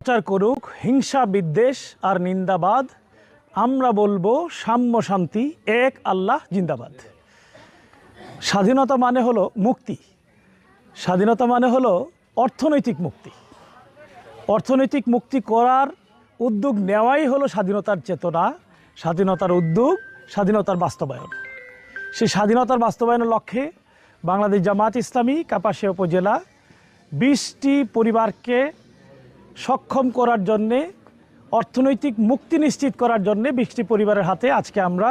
প্রচার করুক হিংসা বিদ্বেষ আর নিন্দাবাদ, আমরা বলবো সাম্য শান্তি, এক আল্লাহ জিন্দাবাদ। স্বাধীনতা মানে হলো মুক্তি, স্বাধীনতা মানে হলো অর্থনৈতিক মুক্তি। অর্থনৈতিক মুক্তি করার উদ্যোগ নেওয়াই হলো স্বাধীনতার চেতনা, স্বাধীনতার উদ্যোগ, স্বাধীনতার বাস্তবায়ন। সেই স্বাধীনতার বাস্তবায়নের লক্ষ্যে বাংলাদেশ জামায়াত ইসলামী কাপাসিয়া উপজেলা 20টি পরিবারকে সক্ষম করার জন্যে, অর্থনৈতিক মুক্তি নিশ্চিত করার জন্যে 20টি পরিবারের হাতে আজকে আমরা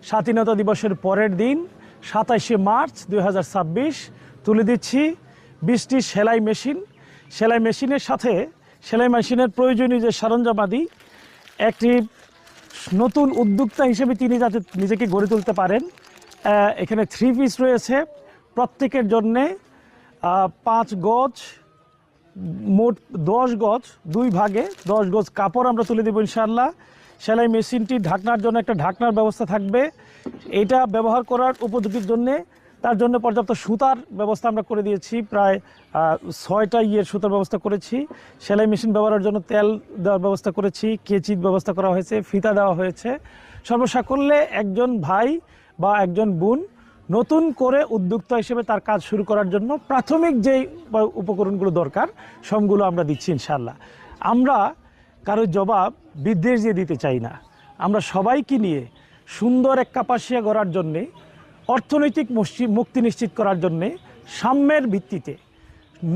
স্বাধীনতা দিবসের পরের দিন 27শে মার্চ 2026 তুলে দিচ্ছি 20টি সেলাই মেশিন। সেলাই মেশিনের সাথে সেলাই মেশিনের প্রয়োজনীয় যে সরঞ্জামাদি, একটি নতুন উদ্যোক্তা হিসেবে তিনি যাতে নিজেকে গড়ে তুলতে পারেন। এখানে 3 পিস রয়েছে, প্রত্যেকের জন্যে 5 গজ, মোট 10 গজ, 2 ভাগে 10 গজ কাপড় আমরা তুলে দেবো ইনশাআল্লাহ। সেলাই মেশিনটি ঢাকনার জন্য একটা ঢাকনার ব্যবস্থা থাকবে। এটা ব্যবহার করার উপযোগীর জন্যে তার জন্য পর্যাপ্ত সুতার ব্যবস্থা আমরা করে দিয়েছি, প্রায় 6টা সুতার ব্যবস্থা করেছি। সেলাই মেশিন ব্যবহারের জন্য তেল দেওয়ার ব্যবস্থা করেছি, কেচির ব্যবস্থা করা হয়েছে, ফিতা দেওয়া হয়েছে। সর্বসাকল্যে একজন ভাই বা একজন বোন নতুন করে উদ্যোক্তা হিসেবে তার কাজ শুরু করার জন্য প্রাথমিক যেই উপকরণগুলো দরকার সবগুলো আমরা দিচ্ছি ইনশাআল্লাহ। আমরা কারো জবাব বিদ্বেষ দিয়ে দিতে চাই না। আমরা সবাইকে নিয়ে সুন্দর এক কাপাসিয়া গড়ার জন্যে, অর্থনৈতিক মুক্তি নিশ্চিত করার জন্যে, সাম্যের ভিত্তিতে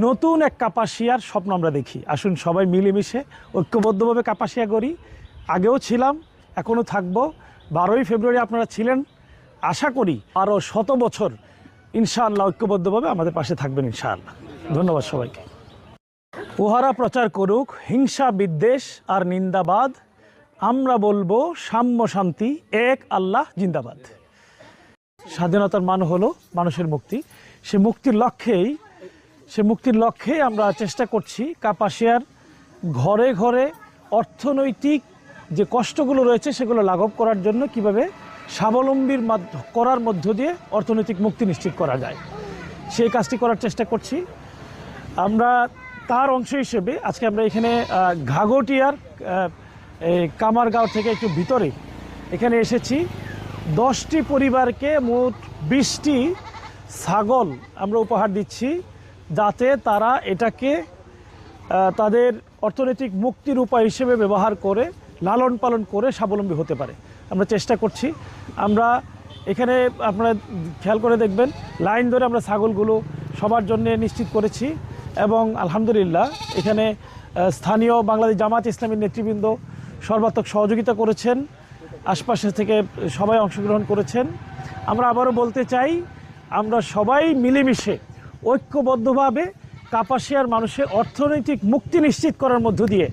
নতুন এক কাপাসিয়ার স্বপ্ন আমরা দেখি। আসুন সবাই মিলেমিশে ঐক্যবদ্ধভাবে কাপাসিয়া গড়ি। আগেও ছিলাম, এখনও থাকবো। 12ই ফেব্রুয়ারি আপনারা ছিলেন, আশা করি আরও 100 বছর ইনশাআল্লাহ ঐক্যবদ্ধভাবে আমাদের পাশে থাকবেন ইনশাআল্লাহ। ধন্যবাদ সবাইকে। উহারা প্রচার করুক হিংসা বিদ্বেষ আর নিন্দাবাদ, আমরা বলবো সাম্য শান্তি, এক আল্লাহ জিন্দাবাদ। স্বাধীনতার মান হলো মানুষের মুক্তি। সে মুক্তির লক্ষ্যেই আমরা চেষ্টা করছি কাপাসিয়ার ঘরে ঘরে অর্থনৈতিক যে কষ্টগুলো রয়েছে সেগুলো লাঘব করার জন্য কিভাবে স্বাবলম্বীর করার মধ্য দিয়ে অর্থনৈতিক মুক্তি নিশ্চিত করা যায়, সেই কাজটি করার চেষ্টা করছি। আমরা তার অংশ হিসেবে আজকে আমরা এখানে ঘাগটিয়ার কামারগাঁও থেকে একটু ভিতরে এখানে এসেছি। 10টি পরিবারকে মোট 20টি ছাগল আমরা উপহার দিচ্ছি, যাতে তারা এটাকে তাদের অর্থনৈতিক মুক্তির উপায় হিসেবে ব্যবহার করে লালন পালন করে স্বাবলম্বী হতে পারে। আমরা চেষ্টা করছি। আমরা এখানে আপনারা খেয়াল করে দেখবেন, লাইন ধরে আমরা ছাগলগুলো সবার জন্য নিশ্চিত করেছি এবং আলহামদুলিল্লাহ এখানে স্থানীয় বাংলাদেশ জামায়াত ইসলামীর নেতৃবৃন্দ সর্বাত্মক সহযোগিতা করেছেন, আশপাশে থেকে সবাই অংশগ্রহণ করেছেন। আমরা আবারও বলতে চাই, আমরা সবাই মিলেমিশে ঐক্যবদ্ধভাবে কাপাসিয়ার মানুষের অর্থনৈতিক মুক্তি নিশ্চিত করার মধ্য দিয়ে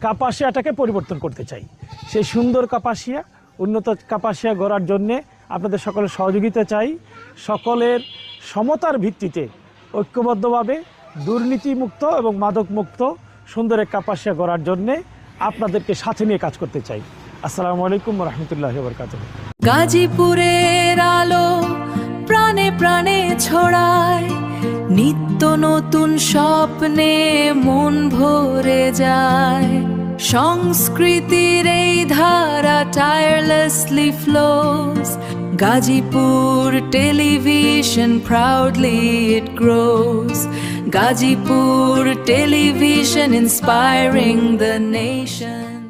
কাপাসিয়াটাকে পরিবর্তন করতে চাই। সেই সুন্দর কাপাসিয়া, উন্নত কাপাসিয়া গড়ার জন্যে আপনাদের সকলের সহযোগিতা চাই। সকলের সমতার ভিত্তিতে ঐক্যবদ্ধভাবে দুর্নীতিমুক্ত এবং মাদকমুক্ত সুন্দর এক কাপাসিয়া গড়ার জন্যে আপনাদেরকে সাথে নিয়ে কাজ করতে চাই। আসসালামু আলাইকুম ওয়া রাহমাতুল্লাহি ওয়া বারাকাতুহু। গাজীপুরের আলো প্রাণে প্রাণে ছড়ায়, নিত্য নতুন স্বপ্নে মন ভরে যায়। সংস্কৃতির এই ধারা tirelessly flows, Gazipur Television proudly it grows. Gazipur Television inspiring the nation.